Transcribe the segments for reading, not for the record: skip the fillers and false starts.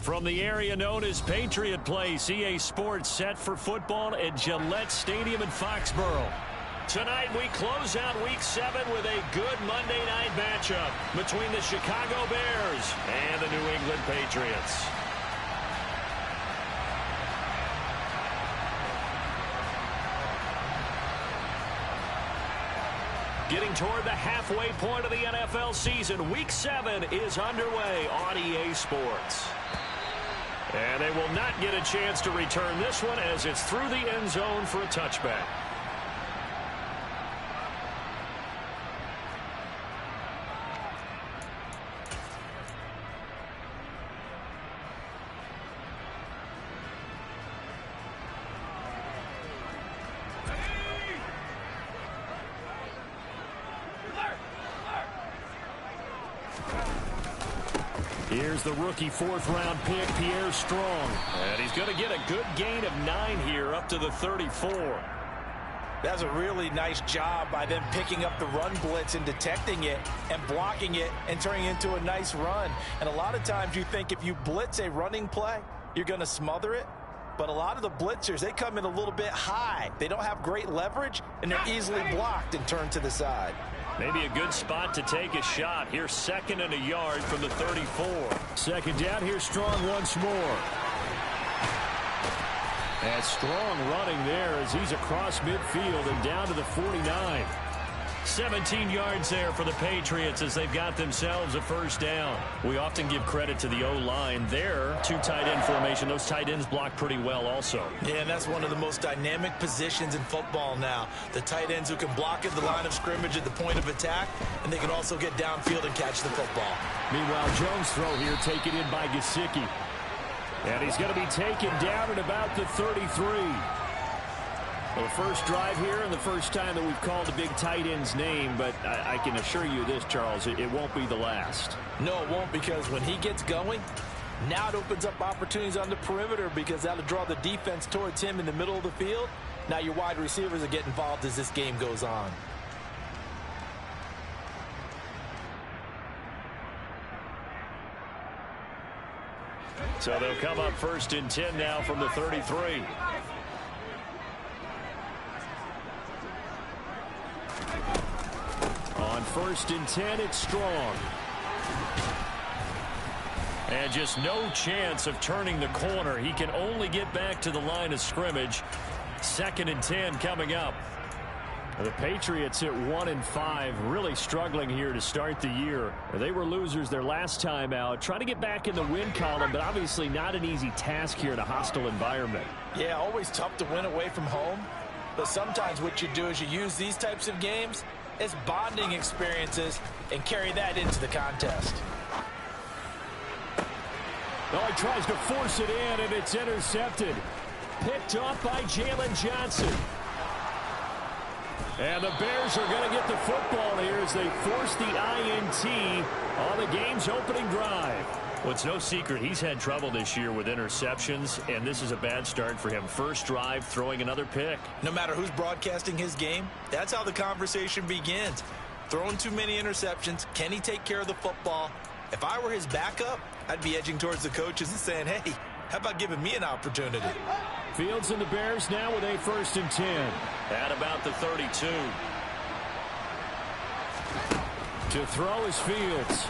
From the area known as Patriot Place, EA Sports set for football at Gillette Stadium in Foxborough. Tonight we close out Week 7 with a good Monday night matchup between the Chicago Bears and the New England Patriots. Getting toward the halfway point of the NFL season, Week 7 is underway on EA Sports. And they will not get a chance to return this one as it's through the end zone for a touchback. Here's the rookie fourth-round pick, Pierre Strong. And he's going to get a good gain of 9 here up to the 34. That's a really nice job by them picking up the run blitz and detecting it and blocking it and turning it into a nice run. And a lot of times you think if you blitz a running play, you're going to smother it. But a lot of the blitzers, they come in a little bit high. They don't have great leverage, and they're easily blocked and turned to the side. Maybe a good spot to take a shot. Here's 2nd and a yard from the 34. 2nd down. Here's Strong once more. And Strong running there as he's across midfield and down to the 49. 17 yards there for the Patriots as they've got themselves a first down. We often give credit to the O-line there. 2 tight end formation. Those tight ends block pretty well also. Yeah, and that's one of the most dynamic positions in football now. The tight ends who can block at the line of scrimmage at the point of attack, and they can also get downfield and catch the football. Meanwhile, Jones' throw here taken in by Gesicki. And he's going to be taken down at about the 33. Well, the first drive here and the first time that we've called a big tight end's name, but I can assure you this, Charles, it won't be the last. No, it won't, because when he gets going, now it opens up opportunities on the perimeter because that'll draw the defense towards him in the middle of the field. Now your wide receivers will get involved as this game goes on. So they'll come up 1st and 10 now from the 33. On 1st and 10, it's Strong. And just no chance of turning the corner. He can only get back to the line of scrimmage. 2nd and 10 coming up. The Patriots at 1-5, really struggling here to start the year. They were losers their last time out, trying to get back in the win column, but obviously not an easy task here in a hostile environment. Yeah, always tough to win away from home. But sometimes what you do is you use these types of games as bonding experiences and carry that into the contest. Oh, he tries to force it in, and it's intercepted. Picked off by Jalen Johnson. And the Bears are going to get the football here as they force the INT on the game's opening drive. Well, it's no secret he's had trouble this year with interceptions, and this is a bad start for him. First drive, throwing another pick. No matter who's broadcasting his game, that's how the conversation begins. Throwing too many interceptions, can he take care of the football? If I were his backup, I'd be edging towards the coaches and saying, hey, how about giving me an opportunity? Fields and the Bears now with a 1st and 10. At about the 32. To throw is Fields.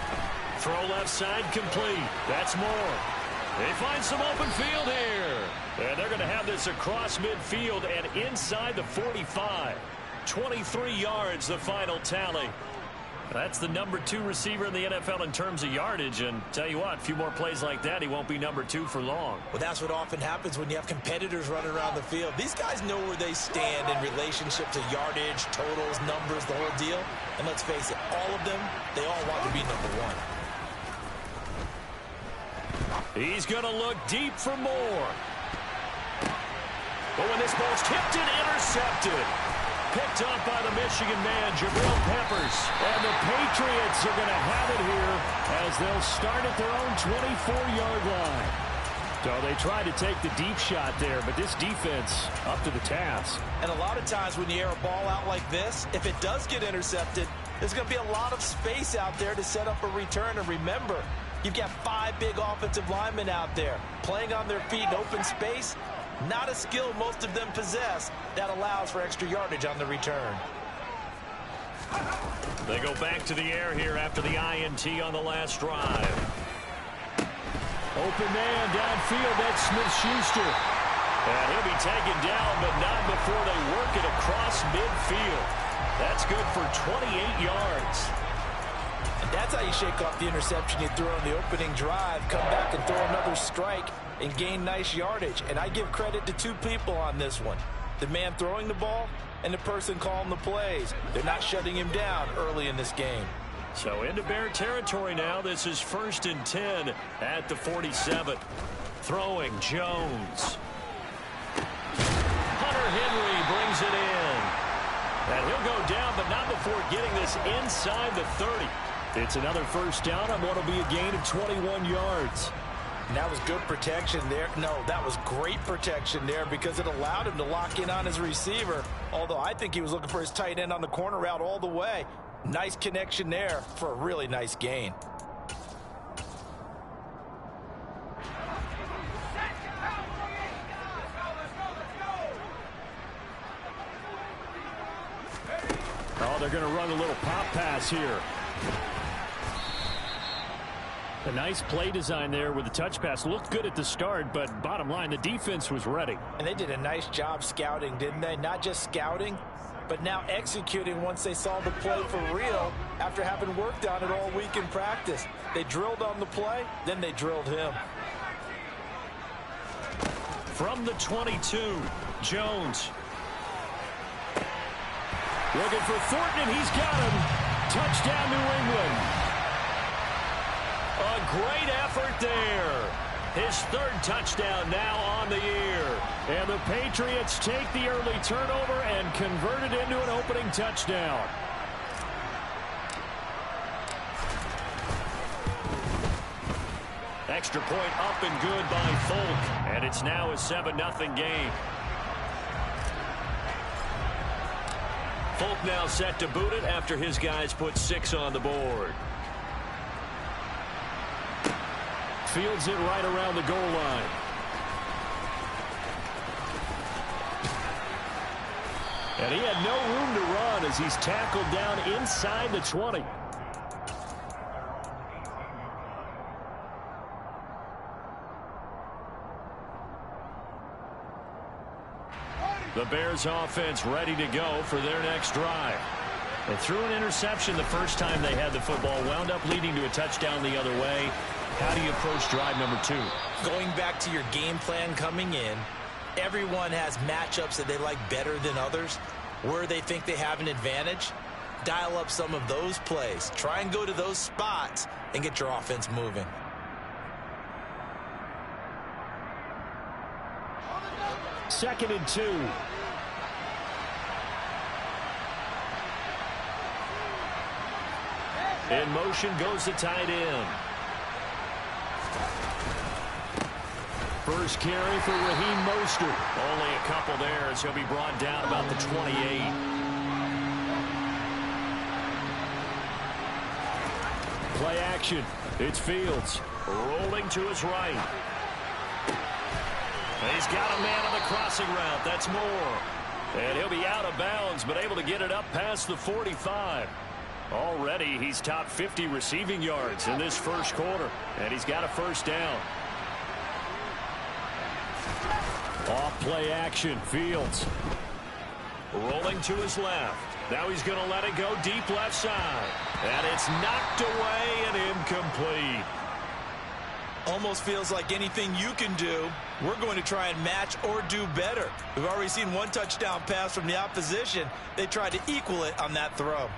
Throw left side complete. That's Moore. They find some open field here. And they're going to have this across midfield and inside the 45. 23 yards, the final tally. That's the number 2 receiver in the NFL in terms of yardage. And tell you what, a few more plays like that, he won't be number 2 for long. Well, that's what often happens when you have competitors running around the field. These guys know where they stand in relationship to yardage, totals, numbers, the whole deal. And let's face it, all of them, they all want to be number 1. He's going to look deep for Moore. But when this ball's tipped and intercepted. Picked up by the Michigan man, Jabril Peppers. And the Patriots are going to have it here as they'll start at their own 24-yard line. So they tried to take the deep shot there, but this defense up to the task. And a lot of times when you air a ball out like this, if it does get intercepted, there's going to be a lot of space out there to set up a return. And remember, You've got 5 big offensive linemen out there playing on their feet in open space. Not a skill most of them possess that allows for extra yardage on the return. They go back to the air here after the INT on the last drive. Open man downfield, that's Smith-Schuster. And he'll be taken down, but not before they work it across midfield. That's good for 28 yards. And that's how you shake off the interception you threw on the opening drive. Come back and throw another strike and gain nice yardage. And I give credit to 2 people on this one. The man throwing the ball and the person calling the plays. They're not shutting him down early in this game. So into Bear territory now. This is 1st and 10 at the 47. Throwing Jones. Hunter Henry brings it in. And he'll go down, but not before getting this inside the 30. It's another first down on what will be a gain of 21 yards. And that was good protection there. No, that was great protection there because it allowed him to lock in on his receiver. Although I think he was looking for his tight end on the corner route all the way. Nice connection there for a really nice gain. Oh, they're going to run a little pop pass here. A nice play design there with the touch pass. Looked good at the start, but bottom line, the defense was ready. And they did a nice job scouting, didn't they? Not just scouting, but now executing once they saw the play for real after having worked on it all week in practice. They drilled on the play, then they drilled him. From the 22, Jones. Looking for Thornton, and he's got him. Touchdown, New England. A great effort there. His 3rd touchdown now on the year. And the Patriots take the early turnover and convert it into an opening touchdown. Extra point up and good by Folk. And it's now a 7-0 game. Folk now set to boot it after his guys put 6 on the board. Fields it right around the goal line. And he had no room to run as he's tackled down inside the 20. The Bears offense ready to go for their next drive. They threw an interception the first time they had the football, wound up leading to a touchdown the other way. How do you approach drive number 2? Going back to your game plan coming in, everyone has matchups that they like better than others. Where they think they have an advantage, dial up some of those plays. Try and go to those spots and get your offense moving. Second and 2. In motion goes the tight end. First carry for Raheem Mostert. Only a couple there as he'll be brought down about the 28. Play action. It's Fields rolling to his right. He's got a man on the crossing route. That's Moore. And he'll be out of bounds, but able to get it up past the 45. Already, he's top 50 receiving yards in this first quarter. And he's got a first down. Off play action. Fields rolling to his left. Now he's going to let it go deep left side. And it's knocked away and incomplete. Almost feels like anything you can do, we're going to try and match or do better. We've already seen one touchdown pass from the opposition. They tried to equal it on that throw.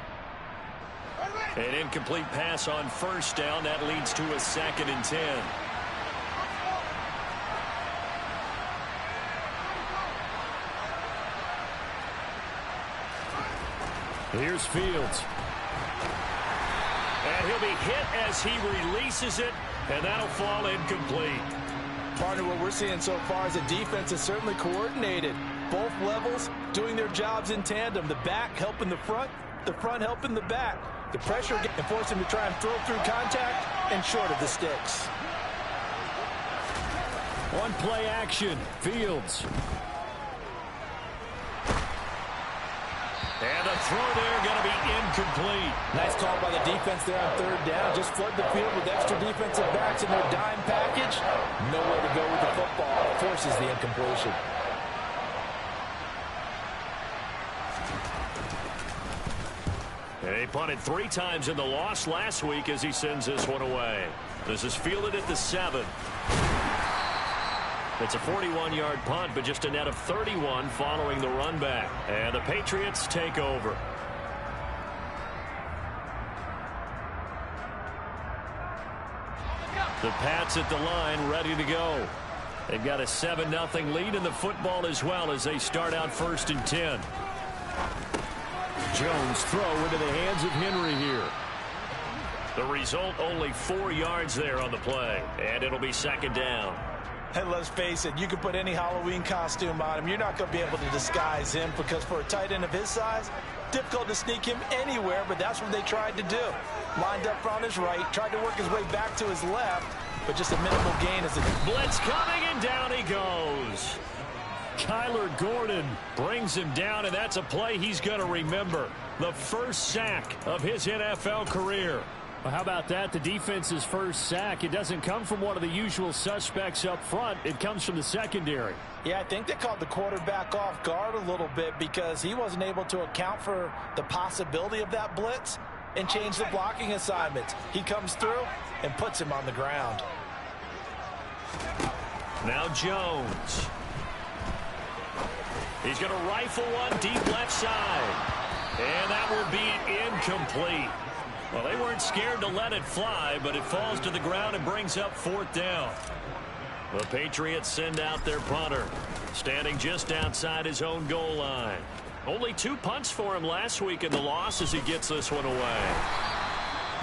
An incomplete pass on first down. That leads to a 2nd and 10. Here's Fields. And he'll be hit as he releases it, and that'll fall incomplete. Partner, what we're seeing so far is the defense is certainly coordinated. Both levels doing their jobs in tandem. The back helping the front, The front helping the back. The pressure can force him to try and throw through contact and short of the sticks. One play action. Fields. And a throw there going to be incomplete. Nice call by the defense there on third down. Just flood the field with extra defensive backs in their dime package. Nowhere to go with the football. Forces the incompletion. And he punted 3 times in the loss last week as he sends this one away. This is fielded at the 7. It's a 41-yard punt, but just a net of 31 following the run back. And the Patriots take over. The Pats at the line, ready to go. They've got a 7-0 lead in the football as well as they start out 1st and 10. Jones throw into the hands of Henry here. The result, only 4 yards there on the play, and it'll be 2nd down. And let's face it, you can put any Halloween costume on him. You're not going to be able to disguise him because for a tight end of his size, difficult to sneak him anywhere, but that's what they tried to do. Lined up on his right, tried to work his way back to his left, but just a minimal gain as a blitz coming, and down he goes. Kyler Gordon brings him down, and that's a play he's going to remember. The first sack of his NFL career. Well, how about that? The defense's first sack. It doesn't come from one of the usual suspects up front. It comes from the secondary. Yeah, I think they called the quarterback off guard a little bit because he wasn't able to account for the possibility of that blitz and change the blocking assignments. He comes through and puts him on the ground. Now Jones. He's going to rifle one deep left side. And that will be incomplete. Well, they weren't scared to let it fly, but it falls to the ground and brings up 4th down. The Patriots send out their punter, standing just outside his own goal line. Only 2 punts for him last week in the loss as he gets this one away.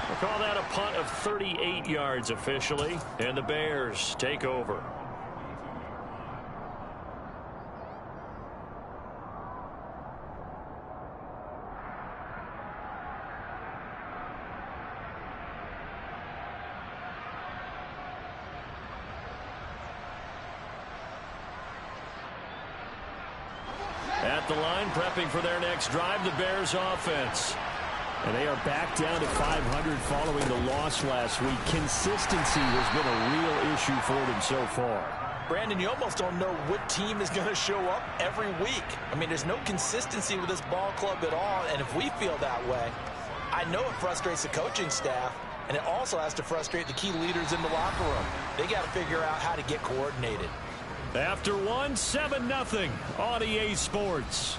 We'll call that a punt of 38 yards officially, and the Bears take over. At the line, prepping for their next drive, the Bears offense. And they are back down to 500 following the loss last week. Consistency has been a real issue for them so far. Brandon, you almost don't know what team is going to show up every week. I mean, there's no consistency with this ball club at all, and if we feel that way, I know it frustrates the coaching staff, and it also has to frustrate the key leaders in the locker room. They got to figure out how to get coordinated. After 7-0 on EA Sports.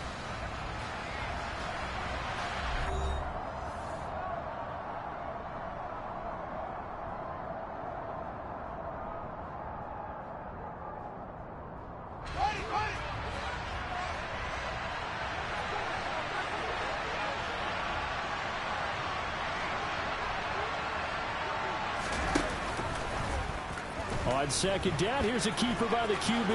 On 2nd down, here's a keeper by the QB.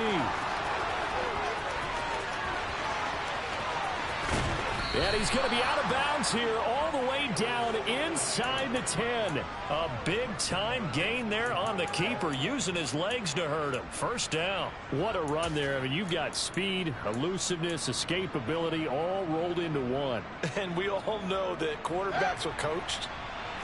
And he's going to be out of bounds here all the way down inside the 10. A big-time gain there on the keeper, using his legs to hurt him. 1st down. What a run there. I mean, you've got speed, elusiveness, escapability all rolled into one. And we all know that quarterbacks are coached.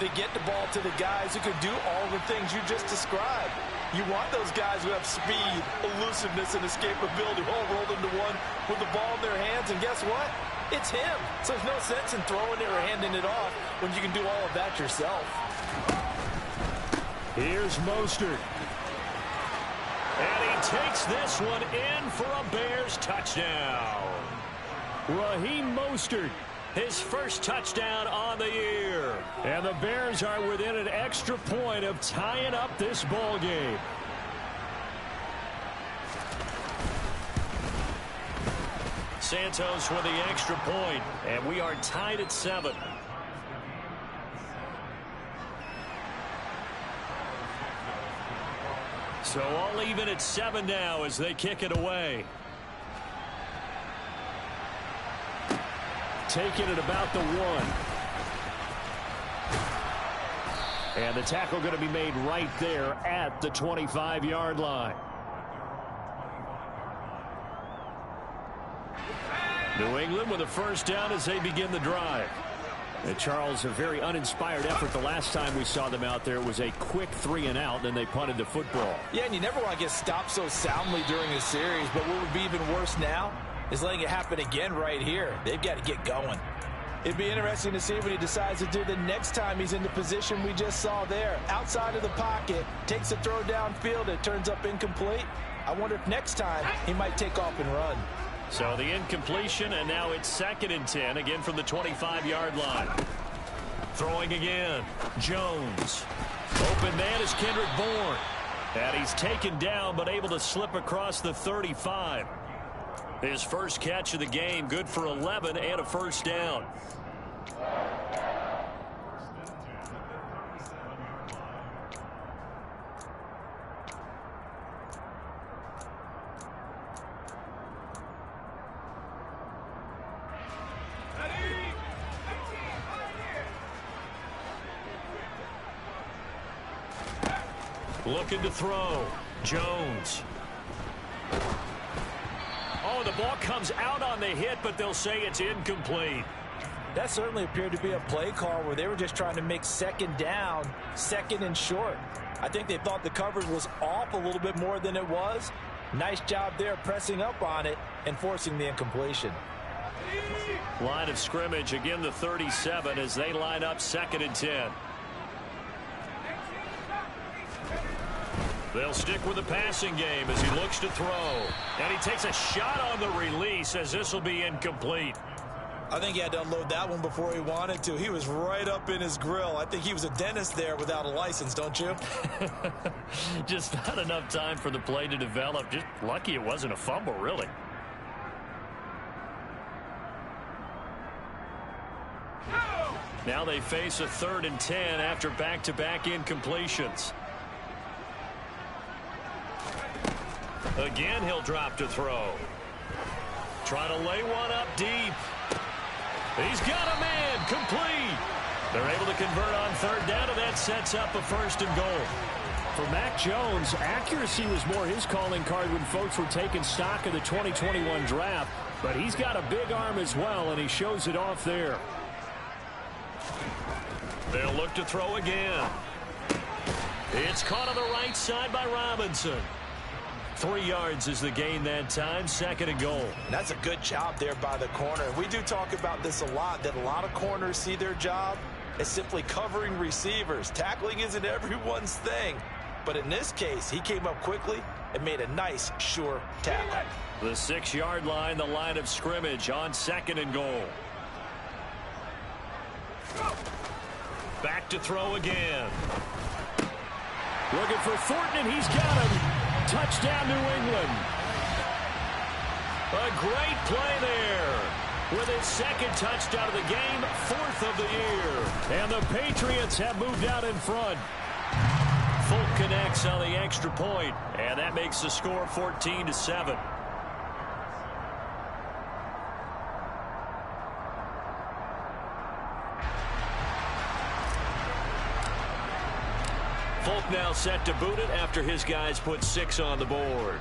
They get the ball to the guys who can do all the things you just described. You want those guys who have speed, elusiveness, and escapability all rolled into one with the ball in their hands. And guess what? It's him. So there's no sense in throwing it or handing it off when you can do all of that yourself. Here's Mostert. And he takes this one in for a Bears touchdown. Raheem Mostert, his first touchdown on the year. And the Bears are within an extra point of tying up this ball game. Santos with the extra point, and we are tied at 7. So all even at 7 now as they kick it away. taken at about the 1. And the tackle going to be made right there at the 25-yard line. New England with a first down as they begin the drive. And Charles, a very uninspired effort the last time we saw them out there. It was a quick 3-and-out, and then they punted the football. Yeah, and you never want to get stopped so soundly during a series, but what would be even worse now is letting it happen again right here. They've got to get going. It'd be interesting to see what he decides to do the next time he's in the position we just saw there. Outside of the pocket, takes a throw downfield, it turns up incomplete. I wonder if next time he might take off and run. So the incompletion, and now it's 2nd and 10, again from the 25-yard line. Throwing again, Jones. Open man is Kendrick Bourne. And he's taken down, but able to slip across the 35. His first catch of the game, good for 11 and a first down. Looking to throw. Jones. Oh, the ball comes out on the hit, but they'll say it's incomplete. That certainly appeared to be a play call where they were just trying to make 2nd down, 2nd and short. I think they thought the coverage was off a little bit more than it was. Nice job there pressing up on it and forcing the incompletion. Line of scrimmage, again the 37 as they line up 2nd and 10. They'll stick with the passing game as he looks to throw. And he takes a shot on the release as this will be incomplete. I think he had to unload that one before he wanted to. He was right up in his grill. I think he was a dentist there without a license, don't you? Just not enough time for the play to develop. Just lucky it wasn't a fumble, really. Now they face a 3rd and 10 after back-to-back incompletions. Again, he'll drop to throw. Trying to lay one up deep. He's got a man, complete. They're able to convert on 3rd down, and that sets up a 1st and goal. For Mac Jones, accuracy was more his calling card when folks were taking stock of the 2021 draft, but he's got a big arm as well, and he shows it off there. They'll look to throw again. It's caught on the right side by Robinson. 3 yards is the gain that time, 2nd and goal. That's a good job there by the corner. We do talk about this a lot, that a lot of corners see their job as simply covering receivers. Tackling isn't everyone's thing. But in this case, he came up quickly and made a nice, sure tackle. The 6-yard line, the line of scrimmage on 2nd and goal. Back to throw again. Looking for Thornton, and he's got him. Touchdown, New England. A great play there. With his 2nd touchdown of the game, 4th of the year. And the Patriots have moved out in front. Folk connects on the extra point, and that makes the score 14-7. Folk now set to boot it after his guys put 6 on the board.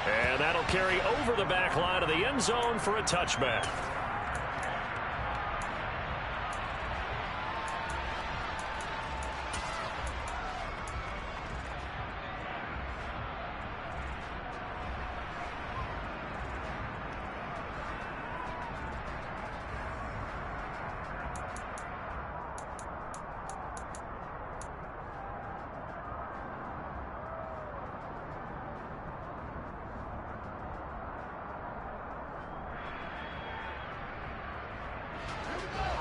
And that'll carry over the back line of the end zone for a touchback.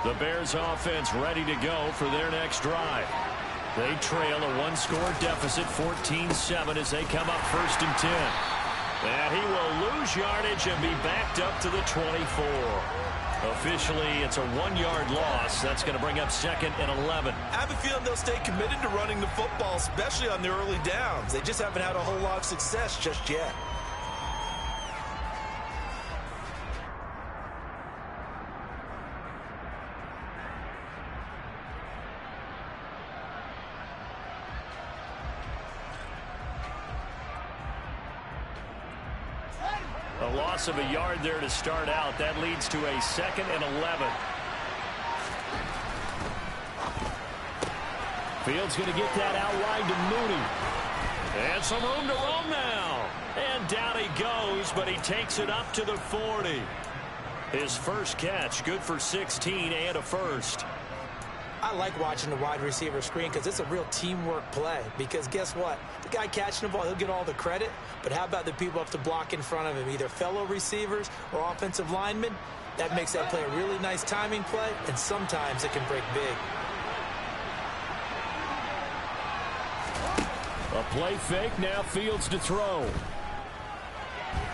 The Bears offense ready to go for their next drive. They trail a 1-score deficit, 14-7, as they come up 1st and 10. And he will lose yardage and be backed up to the 24. Officially, it's a 1-yard loss. That's going to bring up 2nd and 11. I have a feeling they'll stay committed to running the football, especially on the early downs. They just haven't had a whole lot of success just yet. A loss of a yard there to start out. That leads to a 2nd and 11. Fields going to get that out wide to Mooney. And some room to roam now. And down he goes, but he takes it up to the 40. His first catch, good for 16 and a first. I like watching the wide receiver screen because it's a real teamwork play. Because guess what? The guy catching the ball, he'll get all the credit. But how about the people up to block in front of him, either fellow receivers or offensive linemen? That makes that play a really nice timing play, and sometimes it can break big. A play fake, now Fields to throw.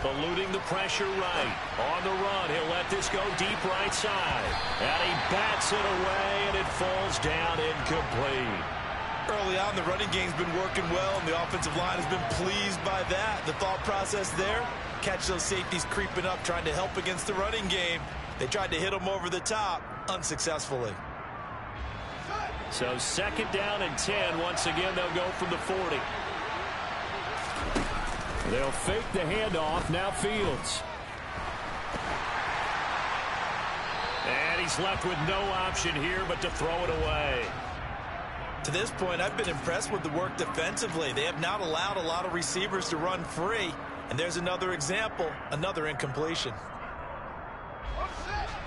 Eluding the pressure right. On the run, he'll let this go deep right side. And he bats it away, and it falls down incomplete. Early on, the running game's been working well, and the offensive line has been pleased by that. The thought process there, catch those safeties creeping up, trying to help against the running game. They tried to hit them over the top, unsuccessfully. So 2nd down and 10. Once again, they'll go from the 40. They'll fake the handoff. Now Fields. And he's left with no option here but to throw it away. To this point, I've been impressed with the work defensively. They have not allowed a lot of receivers to run free. And there's another example, another incompletion.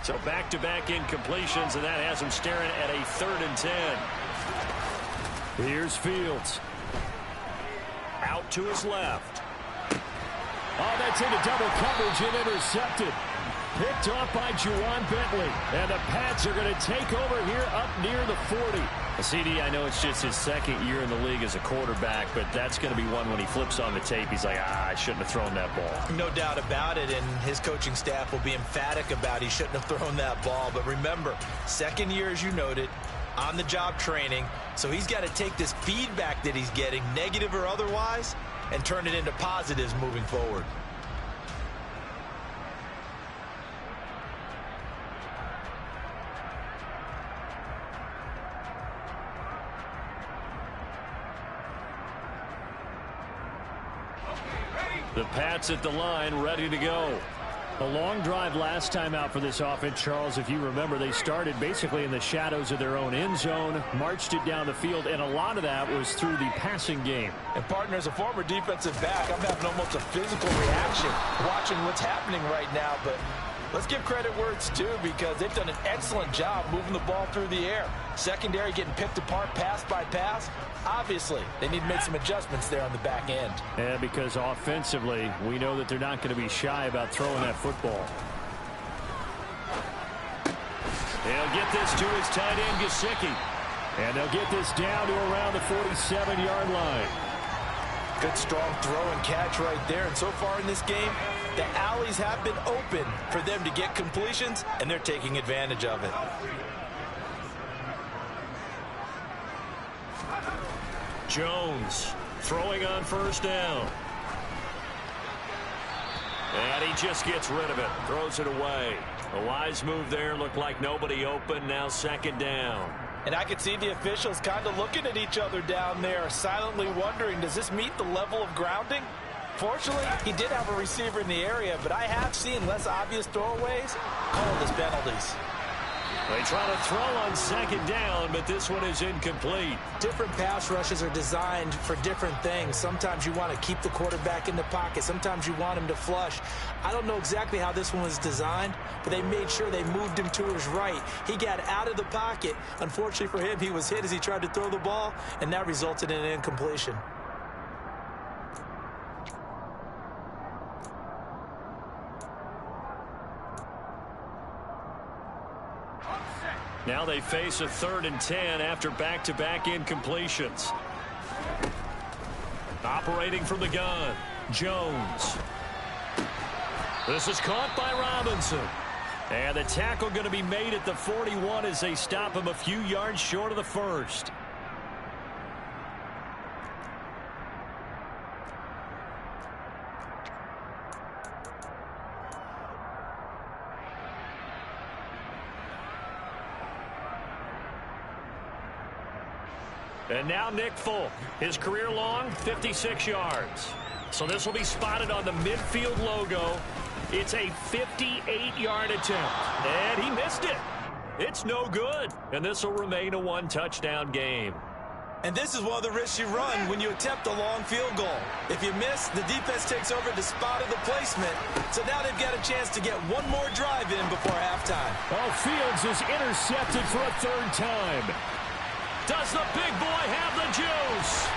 So back-to-back incompletions, and that has him staring at a 3rd and 10. Here's Fields. Out to his left. Oh, that's into double coverage and intercepted. Picked off by Juwan Bentley. And the Pats are going to take over here up near the 40. CD, I know it's just his 2nd year in the league as a quarterback, but that's going to be one when he flips on the tape. He's like, I shouldn't have thrown that ball. No doubt about it, and his coaching staff will be emphatic about he shouldn't have thrown that ball. But remember, 2nd year, as you noted, on-the-job training, so he's got to take this feedback that he's getting, negative or otherwise, and turn it into positives moving forward. The Pats at the line, ready to go. A long drive last time out for this offense, Charles. If you remember, they started basically in the shadows of their own end zone, marched it down the field, and a lot of that was through the passing game. And, partner, as a former defensive back, I'm having almost a physical reaction watching what's happening right now. But let's give credit where it's due, because they've done an excellent job moving the ball through the air. Secondary getting picked apart pass by pass. Obviously, they need to make some adjustments there on the back end. And because offensively, we know that they're not going to be shy about throwing that football. They'll get this to his tight end, Gesicki. And they'll get this down to around the 47-yard line. Good strong throw and catch right there. And so far in this game, the alleys have been open for them to get completions, and they're taking advantage of it. Jones throwing on 1st down. And he just gets rid of it. Throws it away. A wise move there. Looked like nobody open. Now 2nd down. And I could see the officials kind of looking at each other down there, silently wondering, does this meet the level of grounding? Fortunately, he did have a receiver in the area, but I have seen less obvious throwaways called as penalties. They try to throw on 2nd down, but this one is incomplete. Different pass rushes are designed for different things. Sometimes you want to keep the quarterback in the pocket. Sometimes you want him to flush. I don't know exactly how this one was designed, but they made sure they moved him to his right. He got out of the pocket. Unfortunately for him, he was hit as he tried to throw the ball, and that resulted in an incompletion. Now they face a 3rd and 10 after back-to-back incompletions. Operating from the gun, Jones. This is caught by Robinson. And the tackle going to be made at the 41 as they stop him a few yards short of the 1st. And now Nick Folk, his career long 56 yards. So this will be spotted on the midfield logo It's a 58-yard attempt, and he missed it. It's no good, and this will remain a one-touchdown game. And this is one of the risks you run when you attempt a long field goal. If you miss, the defense takes over the spot of the placement. So now they've got a chance to get one more drive in before halftime. Oh, Fields is intercepted for a third time. Does the big boy have the juice?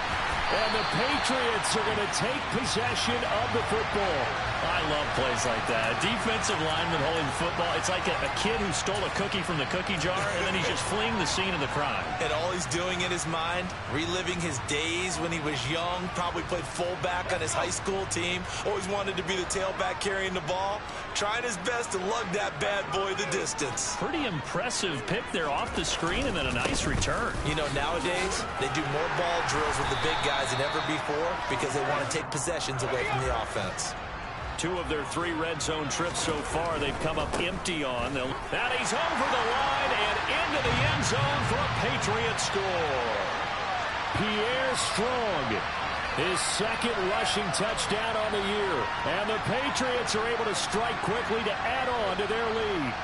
And the Patriots are going to take possession of the football. I love plays like that. A defensive lineman holding the football. It's like a kid who stole a cookie from the cookie jar, and then he's just fleeing the scene of the crime. And all he's doing in his mind, reliving his days when he was young, probably played fullback on his high school team, always wanted to be the tailback carrying the ball, trying his best to lug that bad boy the distance. Pretty impressive pick there off the screen, and then a nice return. You know, nowadays, they do more ball drills with the big guys than ever before because they want to take possessions away from the offense. 2 of their 3 red zone trips so far, they've come up empty on. And he's over the line and into the end zone for a Patriot score. Pierre Strong, his second rushing touchdown on the year. And the Patriots are able to strike quickly to add on to their lead.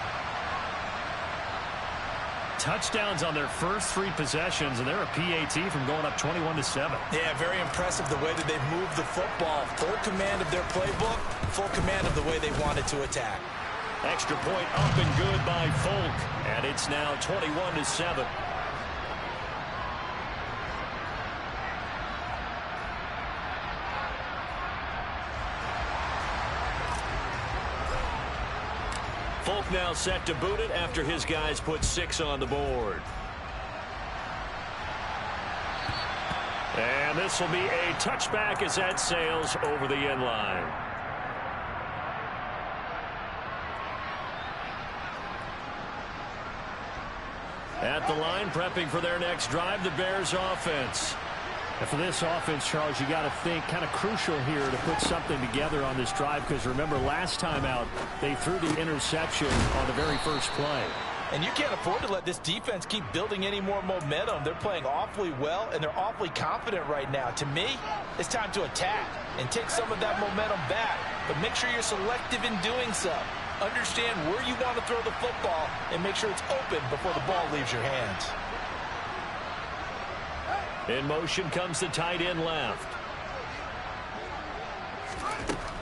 Touchdowns on their first 3 possessions, and they're a PAT from going up 21-7. Yeah, very impressive the way that they've moved the football. Full command of their playbook, full command of the way they wanted to attack. Extra point up and good by Folk, and it's now 21-7. Folk now set to boot it after his guys put 6 on the board. And this will be a touchback as that sails over the end line. At the line, prepping for their next drive, the Bears offense. And for this offense, Charles, you got to think kind of crucial here to put something together on this drive, because remember last time out they threw the interception on the very first play. And you can't afford to let this defense keep building any more momentum. They're playing awfully well, and they're awfully confident right now. To me, it's time to attack and take some of that momentum back, but make sure you're selective in doing so. Understand where you want to throw the football and make sure it's open before the ball leaves your hands. In motion comes the tight end left.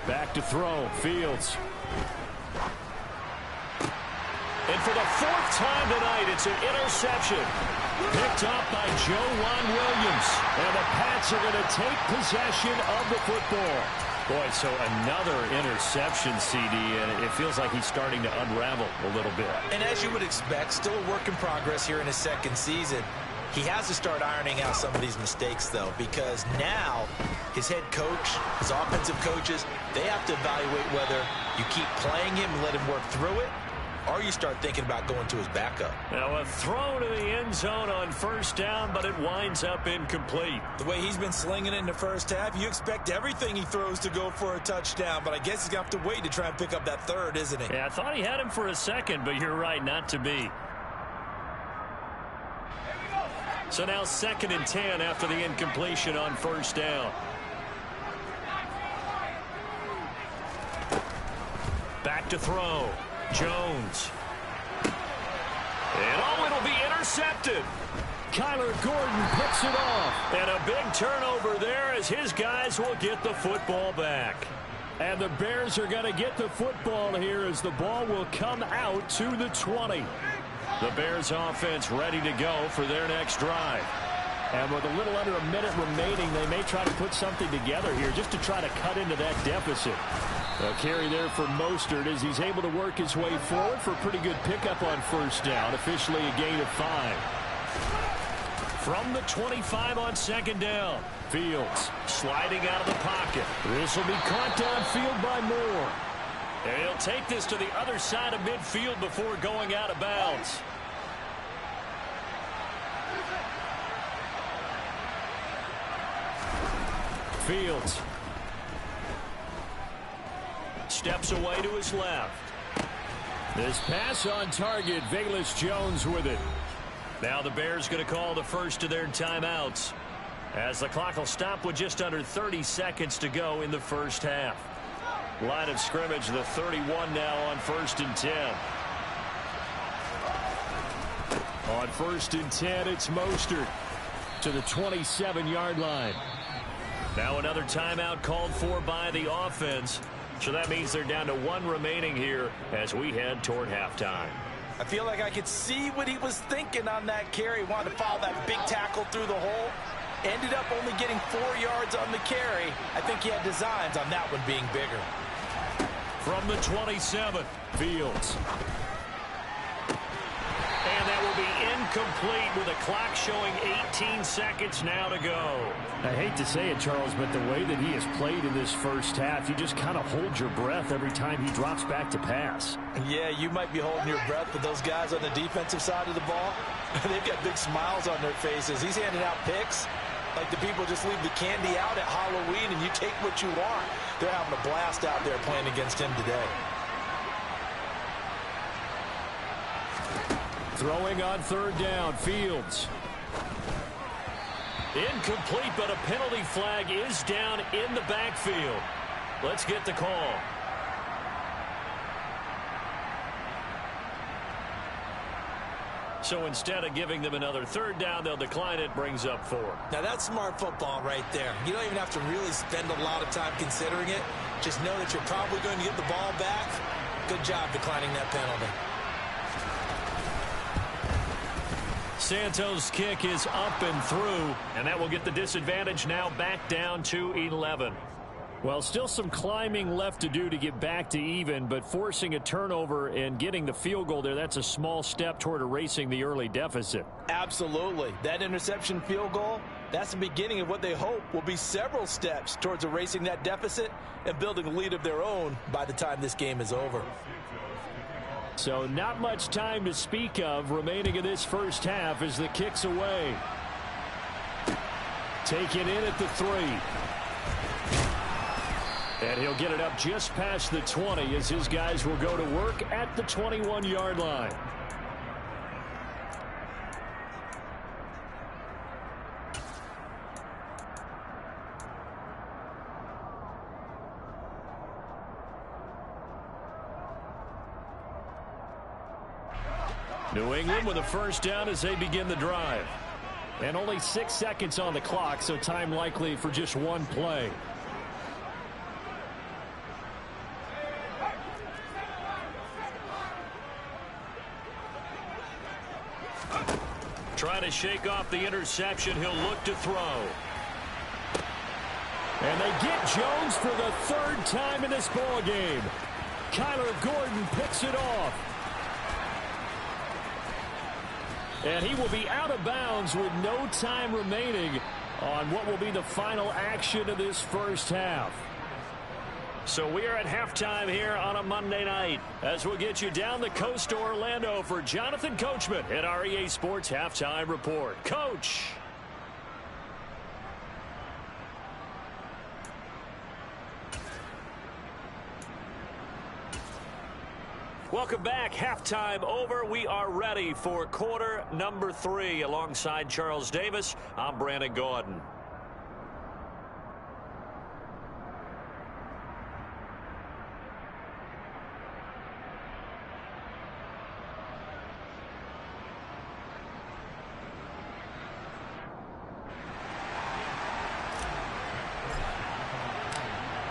Back to throw, Fields. And for the 4th time tonight, it's an interception. Picked up by Juan Williams. And the Pats are going to take possession of the football. Boy, so another interception, CD, and it feels like he's starting to unravel a little bit. And as you would expect, still a work in progress here in his second season. He has to start ironing out some of these mistakes, though, because now his head coach, his offensive coaches, they have to evaluate whether you keep playing him and let him work through it, or you start thinking about going to his backup. Now a throw to the end zone on first down, but it winds up incomplete. The way he's been slinging it in the first half, you expect everything he throws to go for a touchdown, but I guess he's going to have to wait to try and pick up that third, isn't he? Yeah, I thought he had him for a second, but you're right, not to be. So now 2nd and 10 after the incompletion on first down. Back to throw. Jones. And oh, it'll be intercepted. Kyler Gordon picks it off. And a big turnover there as his guys will get the football back. And the Bears are going to get the football here as the ball will come out to the 20. The Bears offense ready to go for their next drive. And with a little under a minute remaining, they may try to put something together here just to try to cut into that deficit. A carry there for Mostert as he's able to work his way forward for a pretty good pickup on first down. Officially a gain of 5. From the 25 on 2nd down. Fields sliding out of the pocket. This will be caught downfield by Moore. And he'll take this to the other side of midfield before going out of bounds. Fields steps away to his left. This pass on target. Velus Jones with it. Now the Bears going to call the first of their timeouts as the clock will stop with just under 30 seconds to go in the first half. Line of scrimmage, the 31 now on 1st and 10. On 1st and 10, it's Mostert to the 27-yard line. Now another timeout called for by the offense. So that means they're down to 1 remaining here as we head toward halftime. I feel like I could see what he was thinking on that carry. Wanted to follow that big tackle through the hole. Ended up only getting 4 yards on the carry. I think he had designs on that one being bigger. From the 27, Fields. And that will be incomplete with a clock showing 18 seconds now to go. I hate to say it, Charles, but the way that he has played in this first half, you just kind of hold your breath every time he drops back to pass. Yeah, you might be holding your breath, but those guys on the defensive side of the ball, they've got big smiles on their faces. He's handing out picks like the people just leave the candy out at Halloween and you take what you want. They're having a blast out there playing against him today. Throwing on 3rd down, Fields. Incomplete, but a penalty flag is down in the backfield. Let's get the call. So instead of giving them another 3rd down, they'll decline it, brings up 4. Now that's smart football right there. You don't even have to really spend a lot of time considering it. Just know that you're probably going to get the ball back. Good job declining that penalty. Santos' kick is up and through, and that will get the disadvantage now back down to 11. Well, still some climbing left to do to get back to even, but forcing a turnover and getting the field goal there, that's a small step toward erasing the early deficit. Absolutely. That interception field goal, that's the beginning of what they hope will be several steps towards erasing that deficit and building a lead of their own by the time this game is over. So not much time to speak of remaining in this first half as the kick's away. Taken in at the 3. And he'll get it up just past the 20 as his guys will go to work at the 21-yard line. New England with a 1st down as they begin the drive. And only 6 seconds on the clock, so time likely for just 1 play. Trying to shake off the interception. He'll look to throw. And they get Jones for the 3rd time in this ball game. Kyler Gordon picks it off. And he will be out of bounds with no time remaining on what will be the final action of this first half. So we are at halftime here on a Monday night as we'll get you down the coast to Orlando for Jonathan Coachman at our EA Sports Halftime Report. Coach. Welcome back. Halftime over. We are ready for quarter number 3. Alongside Charles Davis, I'm Brandon Gordon.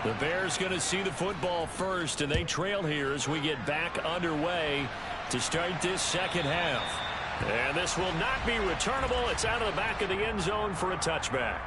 The Bears going to see the football first, and they trail here as we get back underway to start this second half. And this will not be returnable. It's out of the back of the end zone for a touchback.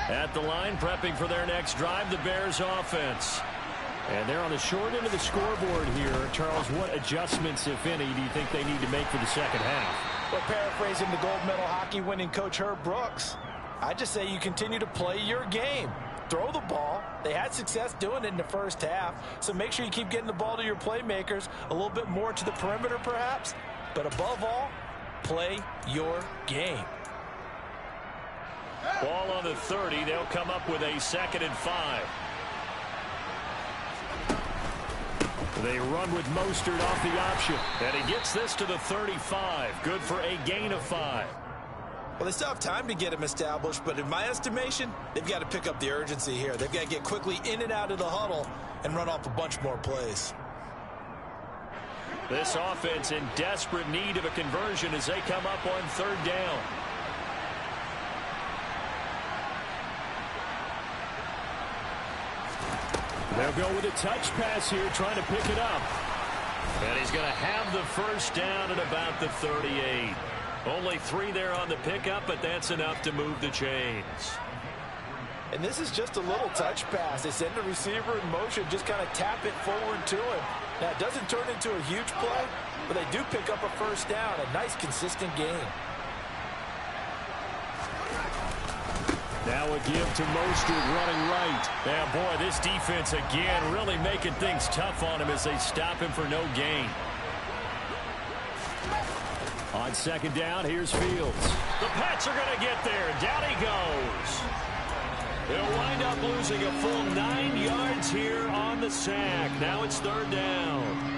At the line, prepping for their next drive, the Bears offense. And they're on the short end of the scoreboard here. Charles, what adjustments, if any, do you think they need to make for the second half? Well, paraphrasing the gold medal hockey winning coach Herb Brooks, I just say you continue to play your game. Throw the ball. They had success doing it in the first half, so make sure you keep getting the ball to your playmakers, a little bit more to the perimeter perhaps, but above all, play your game. Ball on the 30. They'll come up with a 2nd and 5. They run with Mostert off the option. And he gets this to the 35. Good for a gain of 5. Well, they still have time to get him established, but in my estimation, they've got to pick up the urgency here. They've got to get quickly in and out of the huddle and run off a bunch more plays. This offense in desperate need of a conversion as they come up on 3rd down. They'll go with a touch pass here, trying to pick it up. And he's going to have the 1st down at about the 38. Only 3 there on the pickup, but that's enough to move the chains. And this is just a little touch pass. They send the receiver in motion, just kind of tap it forward to him. Now, it doesn't turn into a huge play, but they do pick up a 1st down, a nice, consistent gain. Now a give to Mostert running right. Yeah, boy, this defense again really making things tough on him as they stop him for no gain. On 2nd down, here's Fields. The Pats are going to get there. Down he goes. They'll wind up losing a full 9 yards here on the sack. Now it's 3rd down.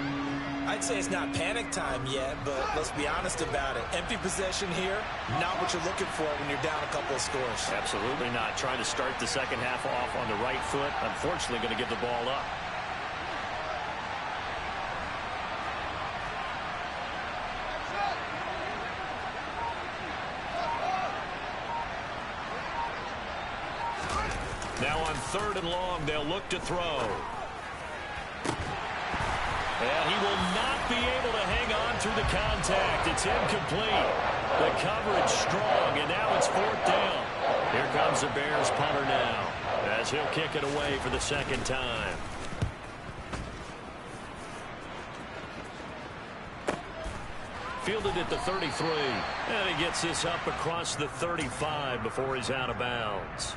I'd say it's not panic time yet, but let's be honest about it. Empty possession here, not what you're looking for when you're down a couple of scores. Absolutely not. Trying to start the 2nd half off on the right foot. Unfortunately, going to give the ball up. Now on 3rd and long, they'll look to throw. And he will not be able to hang on through the contact. It's incomplete. The coverage strong, and now it's 4th down. Here comes the Bears punter now, as he'll kick it away for the 2nd time. Fielded at the 33. And he gets this up across the 35 before he's out of bounds.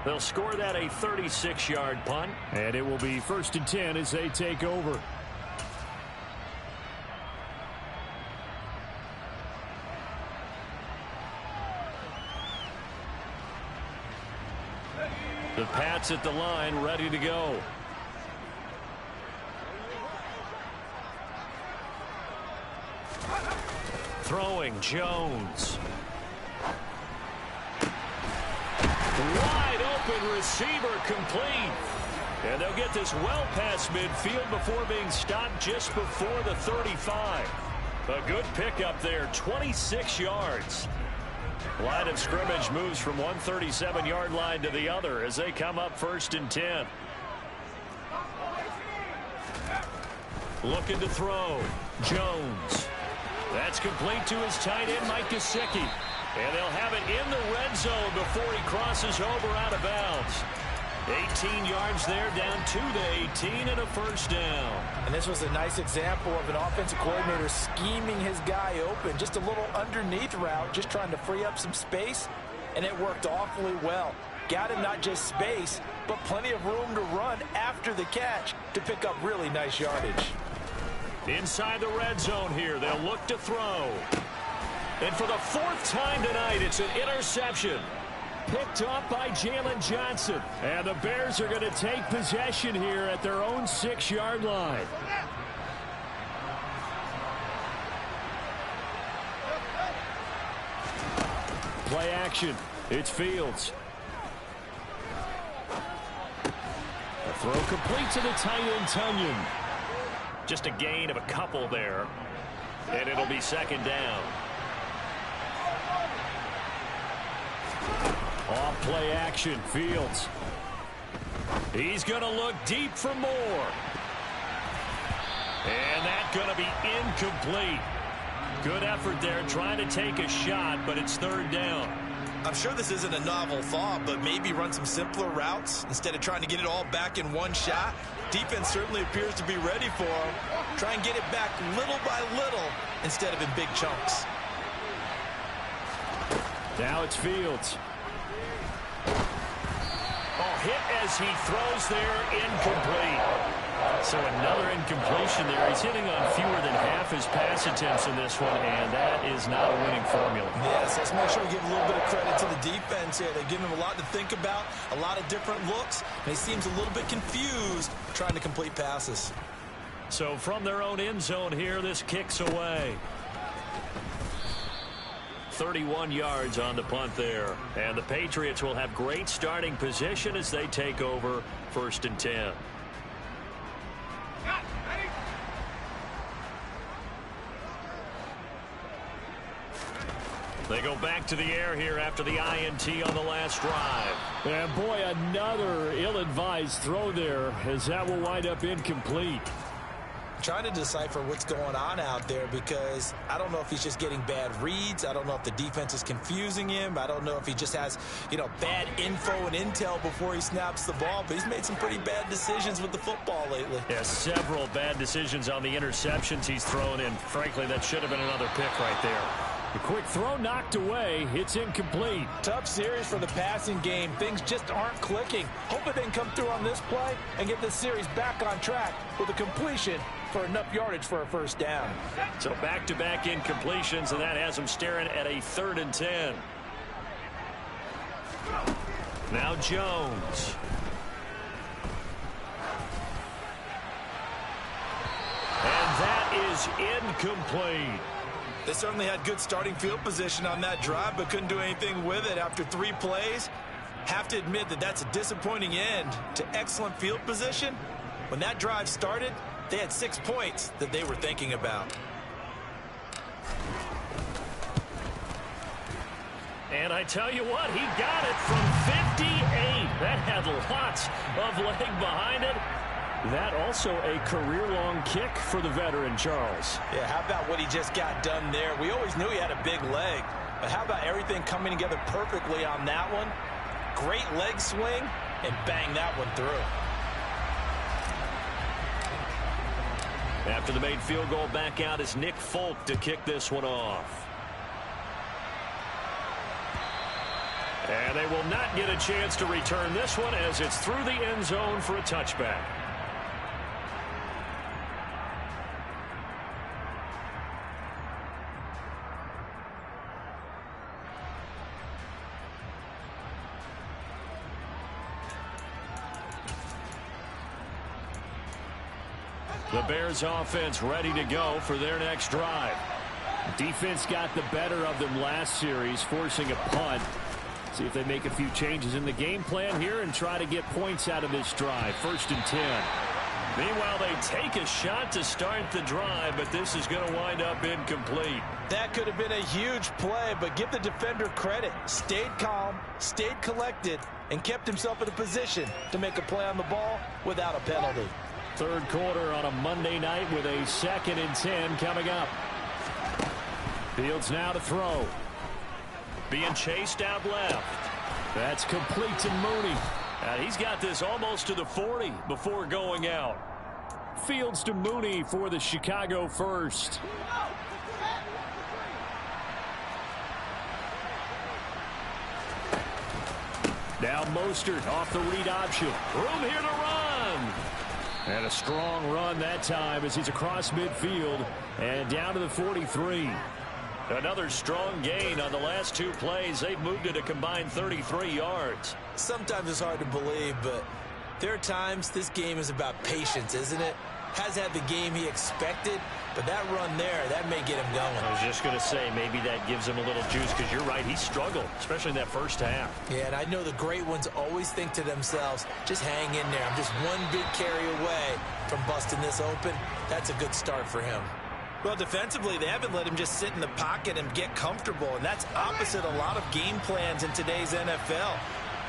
They'll score that a 36-yard punt. And it will be 1st and 10 as they take over. The Pats at the line, ready to go. Throwing, Jones. Wide open receiver, complete. And they'll get this well past midfield before being stopped just before the 35. A good pickup there, 26 yards. Line of scrimmage moves from one 37-yard line to the other as they come up 1st and 10. Looking to throw. Jones. That's complete to his tight end, Mike Gesicki. And they'll have it in the red zone before he crosses over out of bounds. 18 yards there, down to the 18 and a 1st down. And this was a nice example of an offensive coordinator scheming his guy open. Just a little underneath route, just trying to free up some space, and it worked awfully well. Got him not just space, but plenty of room to run after the catch to pick up really nice yardage. Inside the red zone here, they'll look to throw. And for the 4th time tonight, it's an interception. Picked off by Jalen Johnson. And the Bears are going to take possession here at their own 6-yard line. Play action. It's Fields. A throw complete to the tight end, Tunyon. Just a gain of a couple there. And it'll be 2nd down. Off play action, Fields. He's going to look deep for more. And that's going to be incomplete. Good effort there trying to take a shot, but it's 3rd down. I'm sure this isn't a novel thought, but maybe run some simpler routes instead of trying to get it all back in one shot. Defense certainly appears to be ready for him. Try and get it back little by little instead of in big chunks. Now it's Fields. Oh, hit as he throws there, incomplete. So another incompletion there. He's hitting on fewer than half his pass attempts in this one, and that is not a winning formula. Yes, let's make sure we give a little bit of credit to the defense here. They're giving him a lot to think about, a lot of different looks, and he seems a little bit confused trying to complete passes. So from their own end zone here, this kicks away. 31 yards on the punt there. And the Patriots will have great starting position as they take over 1st and 10. They go back to the air here after the INT on the last drive. And boy, another ill-advised throw there as that will wind up incomplete. Trying to decipher what's going on out there because I don't know if he's just getting bad reads. I don't know if the defense is confusing him. I don't know if he just has, bad info and intel before he snaps the ball. But he's made some pretty bad decisions with the football lately. Yeah, several bad decisions on the interceptions he's thrown in. Frankly, that should have been another pick right there. The quick throw knocked away. It's incomplete. Tough series for the passing game. Things just aren't clicking. Hoping they can come through on this play and get this series back on track with a completion for enough yardage for a first down. So back-to-back incompletions, and that has them staring at a 3rd and 10. Now Jones. And that is incomplete. They certainly had good starting field position on that drive, but couldn't do anything with it after 3 plays. Have to admit that that's a disappointing end to excellent field position. When that drive started, they had 6 points that they were thinking about. And I tell you what, he got it from 58. That had lots of leg behind it. That also a career-long kick for the veteran, Charles. Yeah, how about what he just got done there? We always knew he had a big leg, but how about everything coming together perfectly on that one? Great leg swing, and bang that one through. After the made field goal, back out is Nick Folk to kick this one off. And they will not get a chance to return this one as it's through the end zone for a touchback. The Bears offense ready to go for their next drive. Defense got the better of them last series, forcing a punt. See if they make a few changes in the game plan here and try to get points out of this drive. 1st and 10. Meanwhile, they take a shot to start the drive, but this is going to wind up incomplete. That could have been a huge play, but give the defender credit. Stayed calm, stayed collected, and kept himself in a position to make a play on the ball without a penalty. 3rd quarter on a Monday night with a 2nd and 10 coming up. Fields now to throw. Being chased out left. That's complete to Mooney. He's got this almost to the 40 before going out. Fields to Mooney for the Chicago first. Now Mostert off the read option. Room here to run. And a strong run that time as he's across midfield and down to the 43. Another strong gain on the last 2 plays. They've moved it a combined 33 yards. Sometimes it's hard to believe, but there are times this game is about patience, isn't it? Has had the game he expected, but that run there, that may get him going. I was just going to say, maybe that gives him a little juice, because you're right, he struggled, especially in that first half. Yeah, and I know the great ones always think to themselves, just hang in there. I'm just one big carry away from busting this open. That's a good start for him. Well, defensively, they haven't let him just sit in the pocket and get comfortable, and that's opposite a lot of game plans in today's NFL.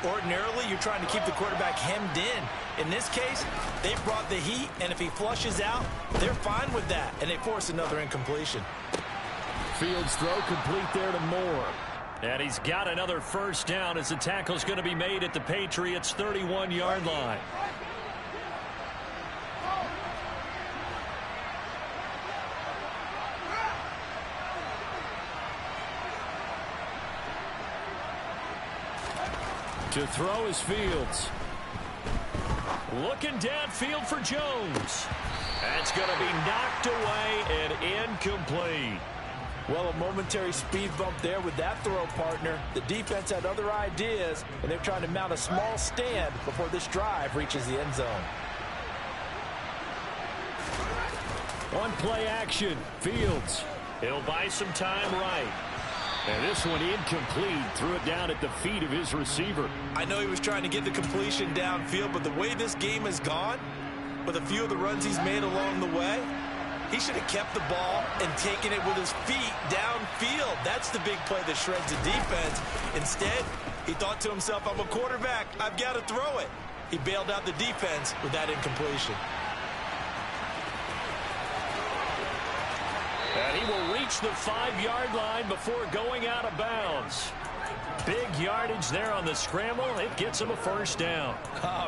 Ordinarily, you're trying to keep the quarterback hemmed in. In this case, they brought the heat, and if he flushes out, they're fine with that, and they force another incompletion. Fields throw complete there to Moore. And he's got another first down as the tackle's going to be made at the Patriots' 31-yard line. To throw is Fields. Looking downfield for Jones. That's going to be knocked away and incomplete. Well, a momentary speed bump there with that throw, partner. The defense had other ideas, and they're trying to mount a small stand before this drive reaches the end zone. On play action, Fields. He'll buy some time right. And this one incomplete. Threw it down at the feet of his receiver. I know he was trying to get the completion downfield, but the way this game has gone, with a few of the runs he's made along the way, he should have kept the ball and taken it with his feet downfield. That's the big play that shreds the defense. Instead, he thought to himself, I'm a quarterback. I've got to throw it. He bailed out the defense with that incompletion. And he will reach the 5-yard line before going out of bounds. Big yardage there on the scramble. It gets him a first down.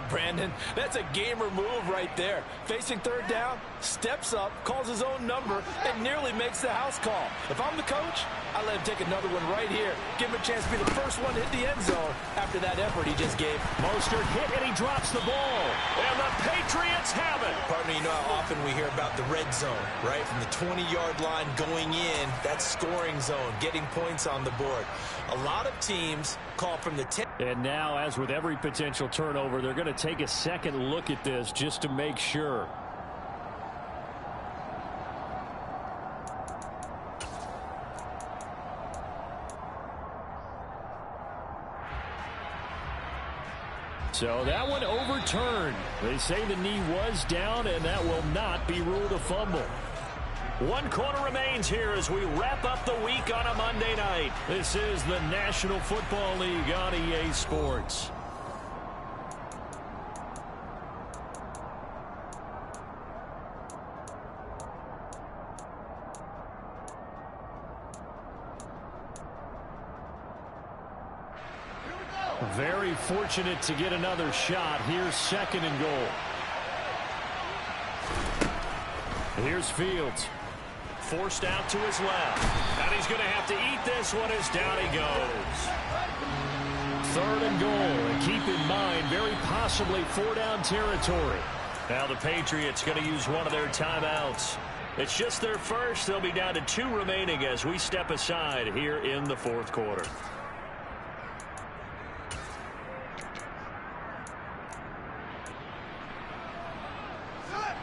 Brandon, that's a gamer move right there. Facing third down, steps up, calls his own number, and nearly makes the house call. If I'm the coach, I let him take another one right here. Give him a chance to be the first one to hit the end zone after that effort he just gave. Mostert hit, and he drops the ball. And the Patriots have it. Partner, you know how often we hear about the red zone, right? From the 20-yard line going in, that scoring zone, getting points on the board. A lot of teams call from the 10. And now, as with every potential turnover, they're going to take a second look at this just to make sure. So that one overturned. They say the knee was down, and that will not be ruled a fumble. 1 quarter remains here as we wrap up the week on a Monday night. This is the National Football League on EA Sports. Very fortunate to get another shot. Here's 2nd and goal. Here's Fields. Forced out to his left. And he's going to have to eat this one as down he goes. 3rd and goal. And keep in mind, very possibly 4-down territory. Now the Patriots going to use one of their timeouts. It's just their first. They'll be down to 2 remaining as we step aside here in the 4th quarter.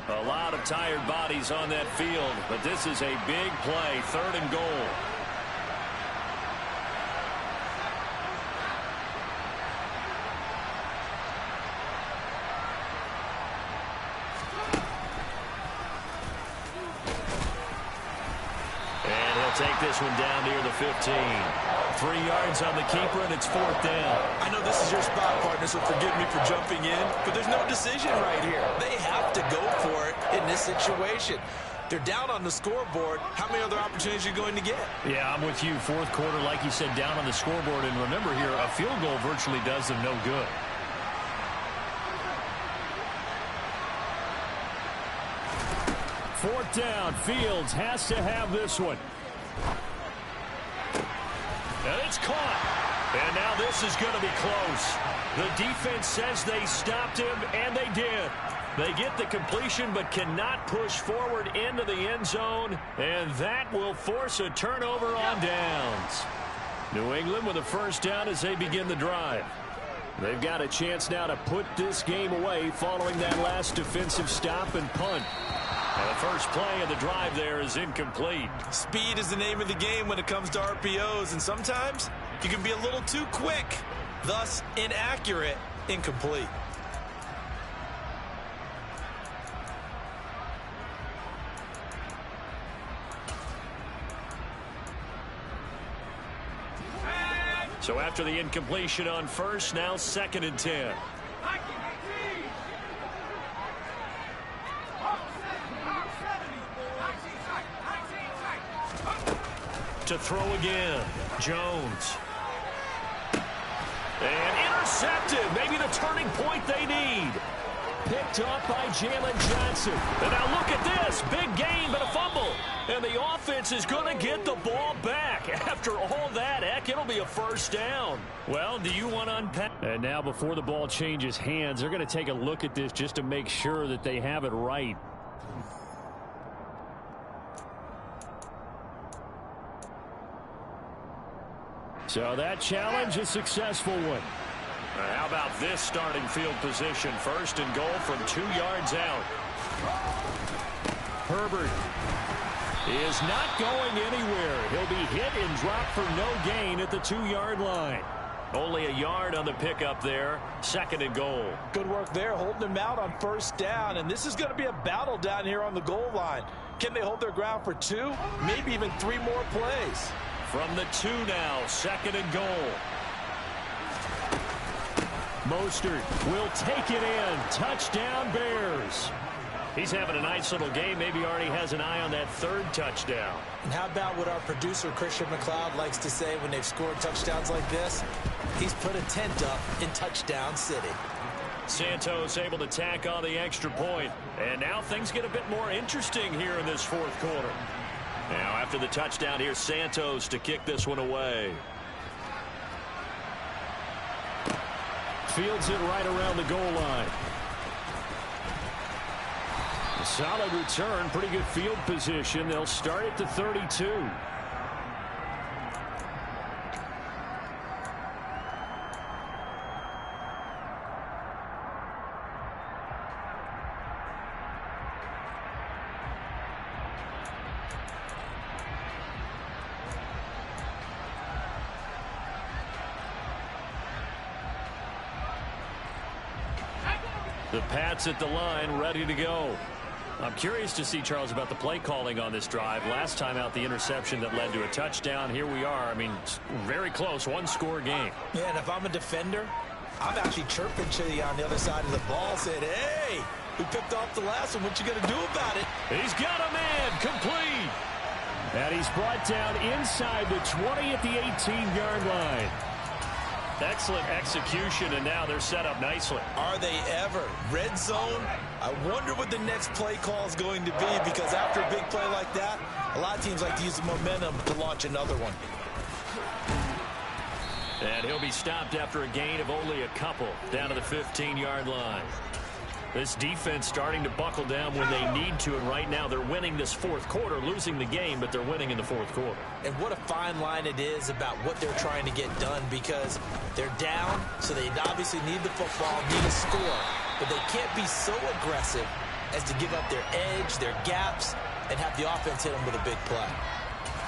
A lot of tired bodies on that field, but this is a big play. 3rd and goal. And he'll take this one down near the 15. 3 yards on the keeper, and it's 4th down. I know this is your spot, partner, so forgive me for jumping in, but there's no decision right here. They have to go for it in this situation. They're down on the scoreboard. How many other opportunities are you going to get? Yeah, I'm with you. 4th quarter, like you said, down on the scoreboard. And remember here, a field goal virtually does them no good. Fourth down. Fields has to have this one. And it's caught. And now this is going to be close. The defense says they stopped him, and they did. They get the completion but cannot push forward into the end zone, and that will force a turnover on downs. New England with a first down as they begin the drive. They've got a chance now to put this game away following that last defensive stop and punt. And the first play of the drive there is incomplete. Speed is the name of the game when it comes to RPOs, and sometimes you can be a little too quick, thus inaccurate, incomplete. So after the incompletion on first, now 2nd and 10. To throw again, Jones. And intercepted, maybe the turning point they need. Picked up by Jalen Johnson. And now look at this, big gain, but a fumble. And the offense is going to get the ball back. After all that, heck, it'll be a first down. Well, do you want to unpack? And now before the ball changes hands, they're going to take a look at this just to make sure that they have it right. So that challenge, a successful one. How about this starting field position? First and goal from 2 yards out. Herbert is not going anywhere. He'll be hit and dropped for no gain at the 2-yard line. Only a yard on the pickup there. Second and goal. Good work there, holding him out on first down. And this is going to be a battle down here on the goal line. Can they hold their ground for 2, maybe even 3 more plays? From the 2 now, second and goal. Mostert will take it in. Touchdown, Bears. He's having a nice little game. Maybe already has an eye on that 3rd touchdown. And how about what our producer, Christian McLeod, likes to say when they've scored touchdowns like this? He's put a tent up in Touchdown City. Santos able to tack on the extra point. And now things get a bit more interesting here in this 4th quarter. Now after the touchdown, here's Santos to kick this one away. Fields it right around the goal line. A solid return, pretty good field position. They'll start at the 32. The Pats at the line, ready to go. I'm curious to see, Charles, about the play calling on this drive. Last time out, the interception that led to a touchdown. Here we are. I mean, very close, 1-score game. Yeah, and if I'm a defender, I'm actually chirping to you on the other side of the ball, saying, hey, we picked off the last one. What you going to do about it? He's got a man, complete. And he's brought down inside the 20 at the 18-yard line. Excellent execution, and now they're set up nicely. Are they ever? Red zone? I wonder what the next play call is going to be, because after a big play like that, a lot of teams like to use the momentum to launch another one. And he'll be stopped after a gain of only a couple down to the 15-yard line. This defense starting to buckle down when they need to, and right now they're winning this 4th quarter, losing the game, but they're winning in the 4th quarter. And what a fine line it is about what they're trying to get done, because they're down, so they obviously need the football, need a score, but they can't be so aggressive as to give up their edge, their gaps, and have the offense hit them with a big play.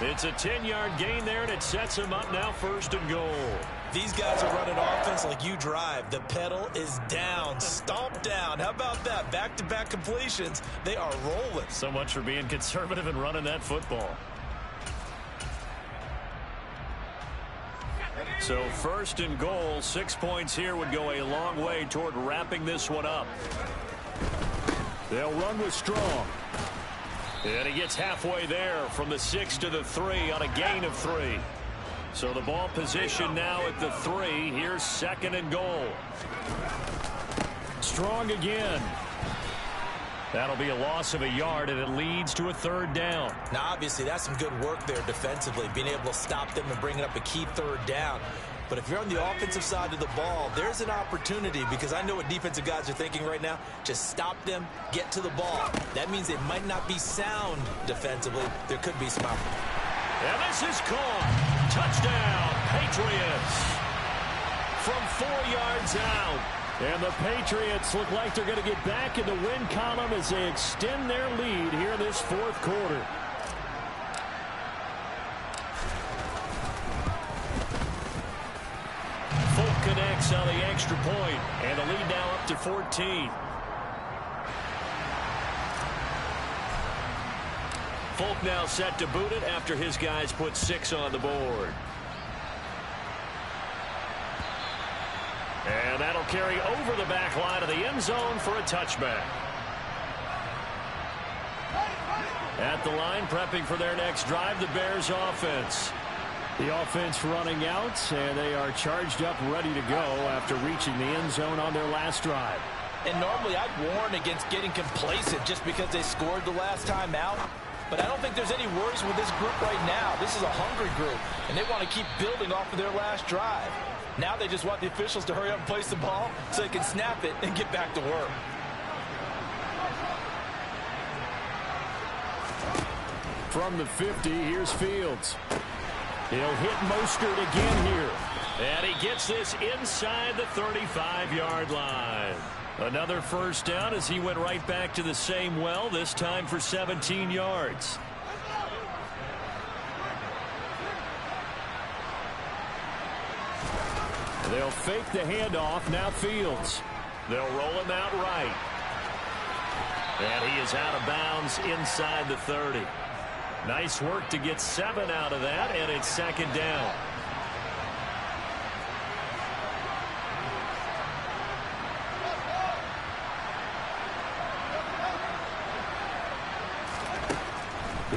It's a 10-yard gain there, and it sets them up now 1st and goal. These guys are running offense like you drive. The pedal is down, stomp down. How about that? Back-to-back completions. They are rolling. So much for being conservative and running that football. So 1st and goal, 6 points here would go a long way toward wrapping this one up. They'll run with Strong. And he gets halfway there from the 6 to the 3 on a gain of 3. So the ball position now at the 3. Here's 2nd and goal. Strong again. That'll be a loss of a yard, and it leads to a 3rd down. Now, obviously, that's some good work there defensively, being able to stop them and bringing up a key 3rd down. But if you're on the offensive side of the ball, there's an opportunity, because I know what defensive guys are thinking right now. Just stop them, get to the ball. That means they might not be sound defensively. There could be some opportunity. And this is caught. Touchdown, Patriots. From 4 yards out. And the Patriots look like they're going to get back in the win column as they extend their lead here in this 4th quarter. Folk connects on the extra point, and the lead now up to 14. Folk now set to boot it after his guys put 6 on the board. And that'll carry over the back line of the end zone for a touchback. At the line, prepping for their next drive, the Bears offense. The offense running out, and they are charged up, ready to go after reaching the end zone on their last drive. And normally I'd warn against getting complacent just because they scored the last time out. but I don't think there's any worries with this group right now. This is a hungry group, and they want to keep building off of their last drive. Now they just want the officials to hurry up and place the ball so they can snap it and get back to work. From the 50, here's Fields. He'll hit Mostert again here. And he gets this inside the 35-yard line. Another first down as he went right back to the same well, this time for 17 yards. They'll fake the handoff. Now Fields. They'll roll him out right. And he is out of bounds inside the 30. Nice work to get 7 out of that, and it's second down.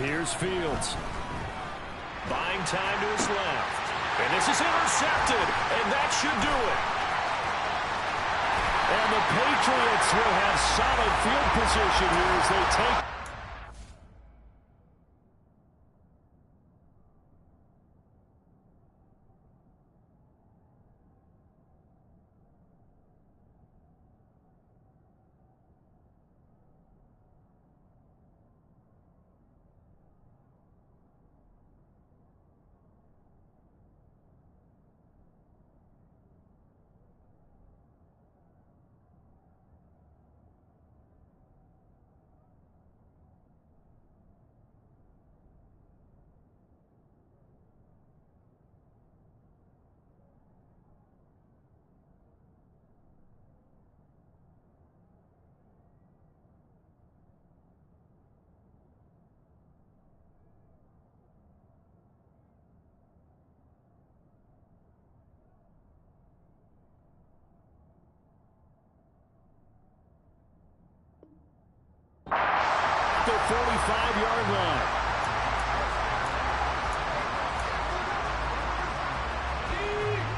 Here's Fields. Buying time to his left. And this is intercepted, and that should do it. And the Patriots will have solid field position here as they take. The 45-yard line.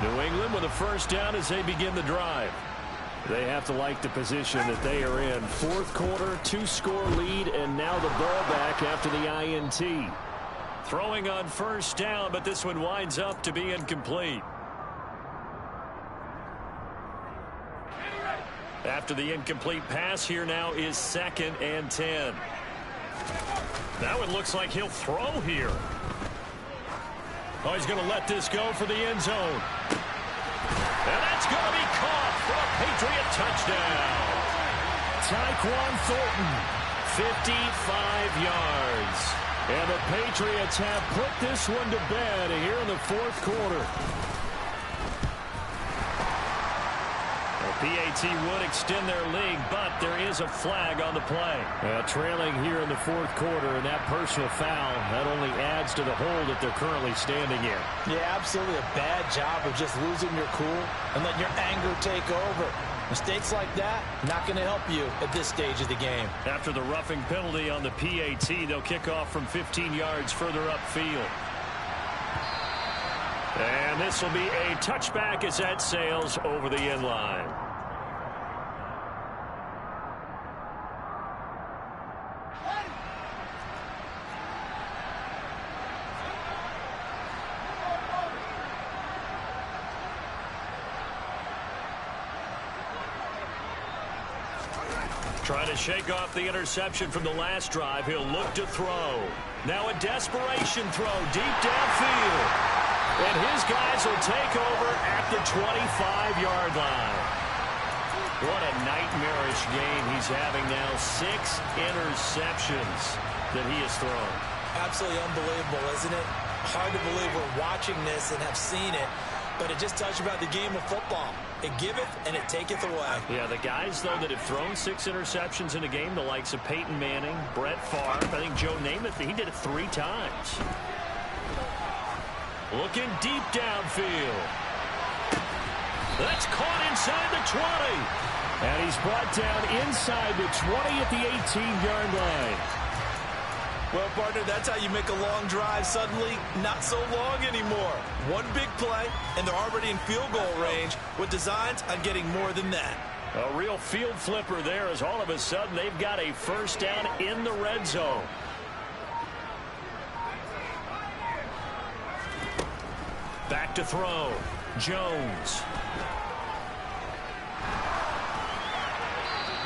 New England with a first down as they begin the drive. They have to like the position that they are in. Fourth quarter, 2-score lead, and now the ball back after the INT. Throwing on first down, but this one winds up to be incomplete. After the incomplete pass, here now is 2nd and 10. Now it looks like he'll throw here. Oh, he's going to let this go for the end zone. And that's going to be caught for a Patriot touchdown. Tyquan Thornton, 55 yards. and the Patriots have put this one to bed here in the fourth quarter. PAT would extend their lead, but there is a flag on the play. Trailing here in the fourth quarter, and that personal foul, that only adds to the hole that they're currently standing in. Yeah, absolutely a bad job of just losing your cool and letting your anger take over. Mistakes like that, not going to help you at this stage of the game. After the roughing penalty on the PAT, they'll kick off from 15 yards further upfield. And this will be a touchback as that sails over the end line. Trying to shake off the interception from the last drive. He'll look to throw. Now a desperation throw deep downfield. And his guys will take over at the 25-yard line. What a nightmarish game he's having now. 6 interceptions that he has thrown. Absolutely unbelievable, isn't it? Hard to believe we're watching this and have seen it. But it just tells you about the game of football. It giveth and it taketh away. Yeah, the guys, though, that have thrown 6 interceptions in a game, the likes of Peyton Manning, Brett Favre, I think Joe Namath, he did it 3 times. Looking deep downfield. That's caught inside the 20. And he's brought down inside the 20 at the 18-yard line. Well, partner, that's how you make a long drive suddenly not so long anymore. One big play, and they're already in field goal range with designs on getting more than that. A real field flipper there as all of a sudden they've got a first down in the red zone. Back to throw. Jones.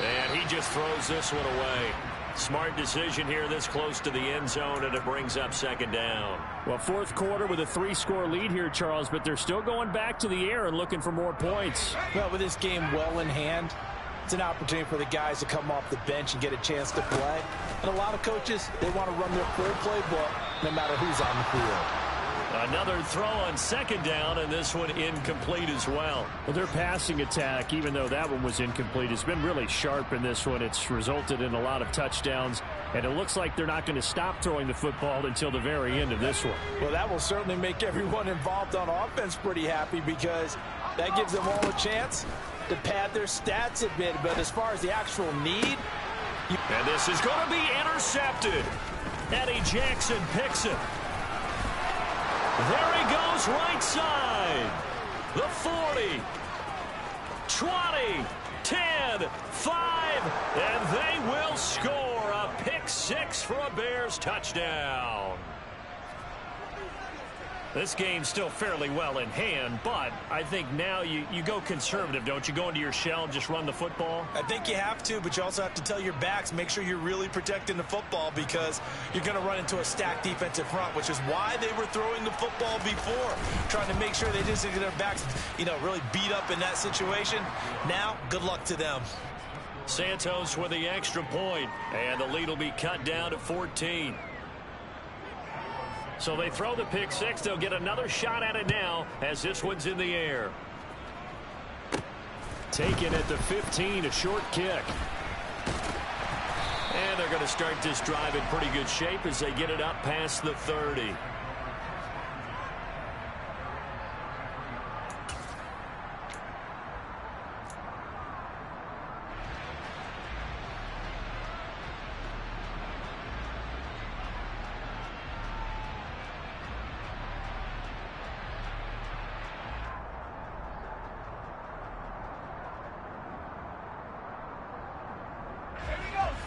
And he just throws this one away. Smart decision here this close to the end zone, and it brings up second down. Well, fourth quarter with a 3-score lead here, Charles, but they're still going back to the air and looking for more points. Well, with this game well in hand, it's an opportunity for the guys to come off the bench and get a chance to play. And a lot of coaches, they want to run their full playbook no matter who's on the field. Another throw on second down, and this one incomplete as well. Well, their passing attack, even though that one was incomplete, has been really sharp in this one. It's resulted in a lot of touchdowns, and it looks like they're not going to stop throwing the football until the very end of this one. Well, that will certainly make everyone involved on offense pretty happy because that gives them all a chance to pad their stats a bit. But as far as the actual need... And this is going to be intercepted. Eddie Jackson picks it. There he goes, right side. The 40, 20, 10, 5, and they will score a pick six for a Bears touchdown. This game's still fairly well in hand, but I think now you go conservative, don't you? Go into your shell and just run the football? I think you have to, but you also have to tell your backs, make sure you're really protecting the football because you're going to run into a stacked defensive front, which is why they were throwing the football before, trying to make sure they didn't get their backs, really beat up in that situation. Now, good luck to them. Santos with the extra point, and the lead will be cut down to 14. So they throw the pick six. They'll get another shot at it now as this one's in the air. Taken at the 15, a short kick. And they're going to start this drive in pretty good shape as they get it up past the 30.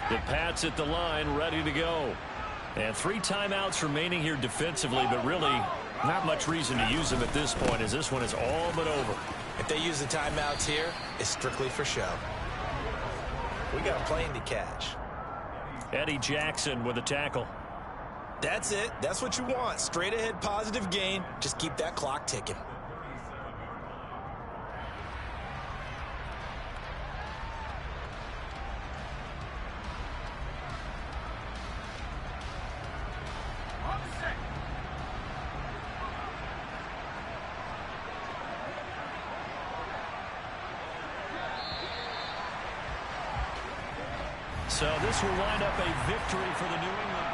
The Pats at the line, ready to go. And 3 timeouts remaining here defensively, but really not much reason to use them at this point as this one is all but over. If they use the timeouts here, it's strictly for show. We got a plane to catch. Eddie Jackson with a tackle. That's it. That's what you want. Straight ahead positive gain. Just keep that clock ticking. So this will wind up a victory for the New England.